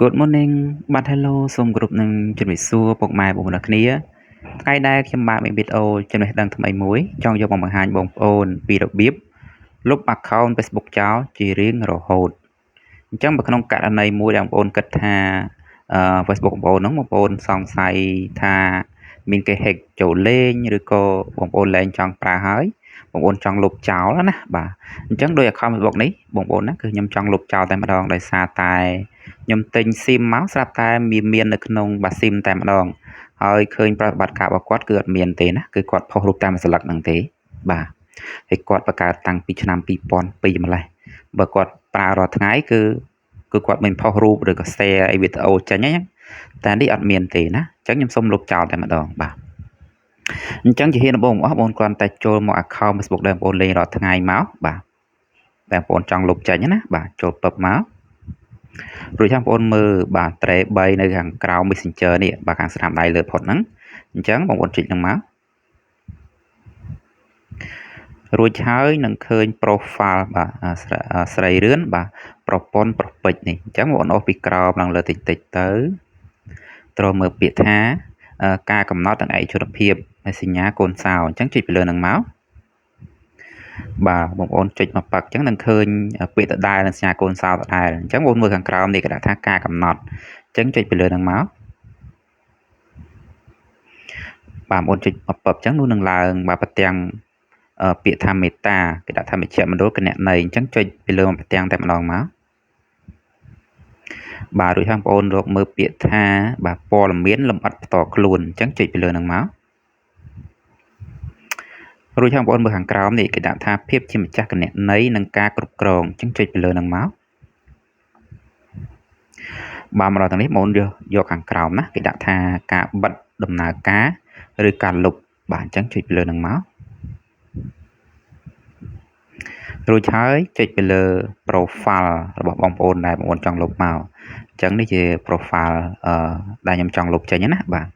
Good morning បាទ Hello សូមគោរពនឹងជំរាបសួរពុកម៉ែបងប្អូនគ្នាថ្ងៃដែលខ្ញុំបាទមានវីដេអូចំណេះដឹងថ្មីមួយចង់យកមកបង្ហាញបងប្អូនពីរបៀបលុប account Facebook ចោលជារៀងរហូតអញ្ចឹងបើក្នុងករណីមួយដែលបងប្អូនគិតថាFacebook បងប្អូនហ្នឹងបងប្អូនសង្ស័យថាមានគេ hack ចូលលេងឬក៏បងប្អូនលែងចង់ប្រើហើយបងប្អូនចង់លុបចោលណាបាទអញ្ចឹងដោយ account Facebook នេះបងប្អូនណាគឺខ្ញុំចង់លុបចោលតែម្ដងដោយសារតែខ្ញុំទិញ SIM មកស្រាប់តែមាននៅក្នុងបាស SIM តែម្ដងហើយឃើញប្រតិបត្តិការរបស់គាត់គឺអត់មានទេណាគឺគាត់ផុសរូបតាមស្លឹកហ្នឹងទេបាទហើយគាត់បង្កើតតាំងពីឆ្នាំ2002ម្លេះបើគាត់ប្រើរាល់ថ្ងៃគឺគាត់មិនផុសរូបឬក៏ share អីវីដេអូចេញហ្នឹងតែនេះអត់មានទេណាអញ្ចឹងខ្ញុំសូមលុបចោលតែម្ដងបាទអញ្ចឹងជាហ៊ានដំបូងបងប្អូនគ្រាន់តែចូលមក account Facebook ដែលបងប្អូនលេងរាល់ថ្ងៃមកបាទតែបងប្អូនចង់លុបចេញណាបាទចូលពឹបមករួចចាំបងប្អូនមើលបាទត្រេ3នៅខាងក្រោម Messenger នេះបាទខាងស្នាមដៃលើផុតហ្នឹងអញ្ចឹងបងប្អូនចុចហ្នឹងមករួចហើយនឹងឃើញ profile បាទស្រីរឿនបាទប្រពន្ធប្រពេចនេះអញ្ចឹងបងប្អូនអូសពីក្រោមឡើងលើតិចតិចទៅត្រូវមើលពាក្យថាការកំណត់ទាំងឯកជនភាពហើយសញ្ញាកូនសោអញ្ចឹងចុចពីលើហ្នឹងមកបាទបងប្អូនចុចមកប៉ឹកអញ្ចឹងនឹងឃើញពាក្យដដែលនិងសញ្ញាកូនសោដដែលអញ្ចឹងបងប្អូនមើលខាងក្រោមនេះគេដាក់ថាការកំណត់អញ្ចឹងចុចពីលើហ្នឹងមកបាទបងប្អូនចុចមកប៉ឹបអញ្ចឹងនោះនឹងឡើងបាទប្រទាំងពាក្យថាមេត្តាគេដាក់ថាមជ្ឈមណ្ឌលគណនេយ្យអញ្ចឹងចុចពីលើប្រទាំងតែម្ដងមកបាទរួចហើយបងប្អូនរកមើលពាក្យថាបាទព័ត៌មានលម្អិតផ្ទាល់ខ្លួនអញ្ចឹងចុចពីលើហ្នឹងមករួចហើយបងប្អូនមើលខាងក្រោមនេះគេដាក់ថាភាពជាម្ចាស់គណនេយ្យនិងការគ្រប់គ្រងអញ្ចឹងចុចពីលើហ្នឹងមកបាទមកដល់ទាំងនេះបងប្អូនយកខាងក្រោមណាគេដាក់ថាការបិទដំណើរការឬការលុបបាទអញ្ចឹងចុចពីលើហ្នឹងមករួចហើយចុចពីលើ profile របស់បងប្អូនដែលបងប្អូនចង់លុបមកអញ្ចឹងនេះជា profile ដែលខ្ញុំចង់លុបចេញណាបាទ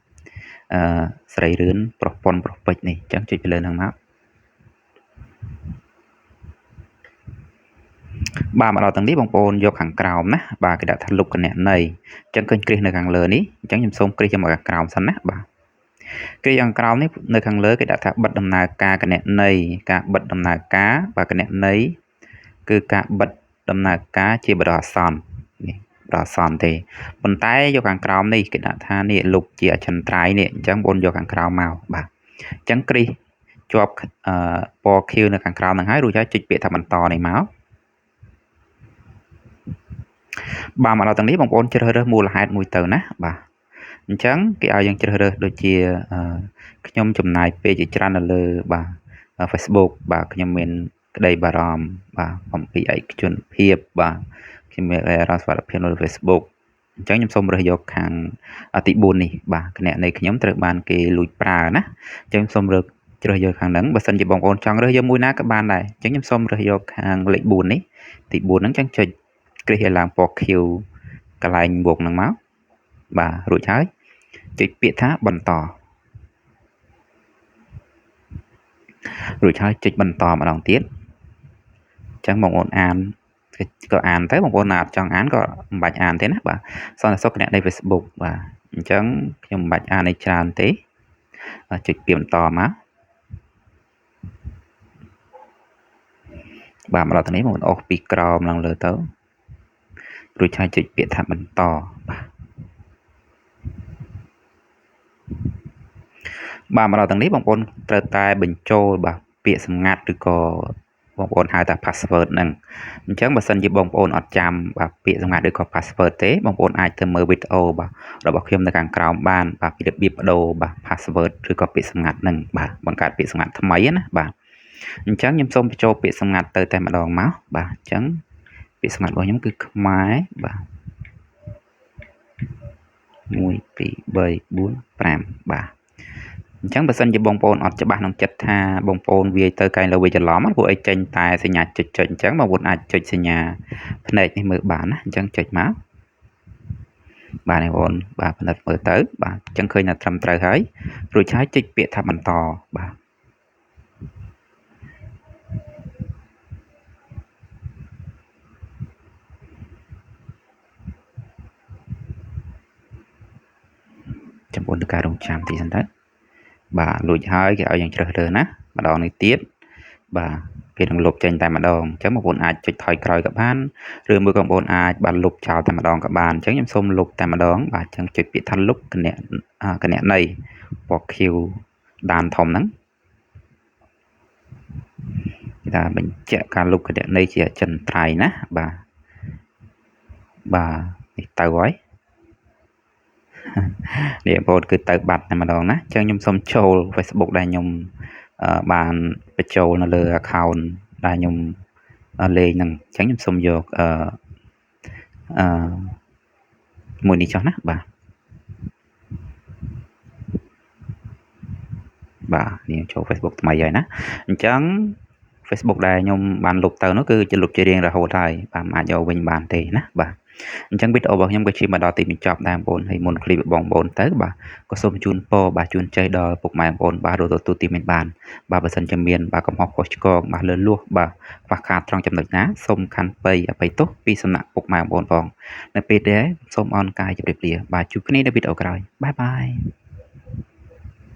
ស្រីរឿនប្រពន្ធប្រពេចនេះអញ្ចឹងចុចពីលើហ្នឹងមកបាទមកដល់ទាំងនេះបងប្អូនយកខាងក្រោមណាបាទគេដាក់ថាលុបគណនេយ្យអញ្ចឹងឃើញគ្រាសនៅខាងលើនេះអញ្ចឹងខ្ញុំសូមគ្រាសយកមកខាងក្រោមសិនណាបាទគ្រាសខាងក្រោមនេះនៅខាងលើគេដាក់ថាបិទដំណើរការគណនេយ្យការបិទដំណើរការបាទគណនេយ្យគឺការបិទដំណើរការជាបរិអាសន្ននេះបរិអាសន្នទេប៉ុន្តែយកខាងក្រោមនេះគេដាក់ថានេះលុបជាអចិន្ត្រៃយ៍នេះអញ្ចឹងបងយកខាងក្រោមមកបាទអញ្ចឹងគ្រាសជាប់ពណ៌ខៀវនៅខាងក្រោមហ្នឹងហើយរួចហើយចុចពាក្យថាបន្តនេះមកបាទមកដល់ទាំងនេះបងប្អូនជ្រើសរើសមូលហេតុមួយទៅណាបាទអញ្ចឹងគេឲ្យយើងជ្រើសរើសដូចជាខ្ញុំចំណាយពេលជាច្រើននៅលើបាទ Facebook បាទខ្ញុំមានក្តីបារម្ភបាទអំពីឯកជនភាពបាទខ្ញុំមានអារម្មណ៍សុវត្ថិភាពនៅលើ Facebook អញ្ចឹងខ្ញុំសូមរើសយកខាងទី4នេះបាទគណនេយ្យខ្ញុំត្រូវបានគេលួចប្រើណាអញ្ចឹងសូមជ្រើសយកខាងហ្នឹងបើសិនជាបងប្អូនចង់រើសយកមួយណាក៏បានដែរអញ្ចឹងខ្ញុំសូមរើសយកខាងលេខ4នេះទី4ហ្នឹងអញ្ចឹងចុចគ្រាសឲ្យឡើងពណ៌ខៀវកន្លែងវងហ្នឹងមកបាទរួចហើយចុចពាក្យថាបន្តរួចហើយចុចបន្តម្ដងទៀតអញ្ចឹងបងប្អូនអានក៏អានទៅបងប្អូនណាអត់ចង់អានក៏មិនបាច់អានទេណាបាទសន្តិសុខគណនេយ្យ Facebook បាទអញ្ចឹងខ្ញុំមិនបាច់អានឲ្យច្រើនទេចុចពាក្យបន្តមកបាទមកដល់ទីនេះបងប្អូនអូសពីក្រោមឡើងលើទៅរួចហើយចុចពាក្យថាបន្តបាទមកដល់ទាំងនេះបងប្អូនត្រូវតែបញ្ចូលបាទពាក្យសម្ងាត់ឬក៏បងប្អូនហៅថា password ហ្នឹងអញ្ចឹងបើសិនជាបងប្អូនអត់ចាំបាទពាក្យសម្ងាត់ឬក៏ password ទេបងប្អូនអាចទៅមើលវីដេអូបាទរបស់ខ្ញុំនៅខាងក្រោមបានបាទពីរបៀបបដូរបាទ password ឬក៏ពាក្យសម្ងាត់ហ្នឹងបាទបង្កើតពាក្យសម្ងាត់ថ្មីណាបាទអញ្ចឹងខ្ញុំសូមបញ្ចូលពាក្យសម្ងាត់ទៅតែម្ដងមកបាទអញ្ចឹងពាក្យសម្ងាត់របស់ខ្ញុំគឺខ្មែរបាទ1 2 3 4 5បាទអញ្ចឹងបើសិនជាបងប្អូនអត់ច្បាស់ក្នុងចិត្តថាបងប្អូនវាយទៅកែងលើវាច្រឡំពួកអីចេញតែសញ្ញាចុចអញ្ចឹងបងប្អូនអាចចុចសញ្ញាភ្នែកនេះមើលបានណាអញ្ចឹងចុចមកបាទបងប្អូនបាទពិនិត្យមើលទៅបាទអញ្ចឹងឃើញថាត្រឹមត្រូវហើយរួចហើយចុចពាក្យថាបន្តបាទ ចំពោះការរងចាំទីសិនទៅបាទលួចហើយគេឲ្យយើងជ្រើសរើសណាម្ដងនេះទៀតបាទគេនឹងលុបចេញតែម្ដងអញ្ចឹងបងប្អូនអាចចុចថយក្រោយក៏បានឬមួយក៏បងប្អូនអាចបានលុបចោលតែម្ដងក៏បានអញ្ចឹងខ្ញុំសូមលុបតែម្ដងបាទអញ្ចឹងចុចពាក្យថាលុបគណនីពណ៌ខៀវដានធំហ្នឹងគេថាបញ្ជាក់ការលុបគណនីជាអចិន្ត្រៃយ៍ណាបាទនេះទៅហើយនេះបងប្អូនគឺទៅបាត់តែម្ដងណាអញ្ចឹងខ្ញុំសូមចូល Facebook ដែលខ្ញុំបានបញ្ចូលនៅលើ account ដែលខ្ញុំលេងហ្នឹងអញ្ចឹងខ្ញុំសូមយកមួយនេះចុះណាបាទនេះចូល Facebook ថ្មីហើយណាអញ្ចឹង Facebook ដែលខ្ញុំបានលុបទៅនោះគឺជាលុបជារៀងរហូតហើយបាទមិនអាចយកវិញបានទេណាបាទអញ្ចឹងវីដេអូរបស់ខ្ញុំក៏ជាមកដល់ទីបញ្ចប់ដែរបងប្អូនហើយមុនឃ្លីបបងប្អូនទៅបាទក៏សូមជូនពរបាទជូនជ័យដល់ពុកម៉ែបងប្អូនបាទរកទទួលទីមានបានបាទបើសិនជាមានបាទកំហុសខុសឆ្គងបាទលឺលួសបាទខ្វះខាតត្រង់ចំណុចណាសូមខន្តីអភ័យទោសពីសំណាក់ពុកម៉ែបងប្អូនផងនៅពេលដែលសូមអរកាយជម្រាបលាបាទជួបគ្នានៅវីដេអូក្រោយបាយបាយ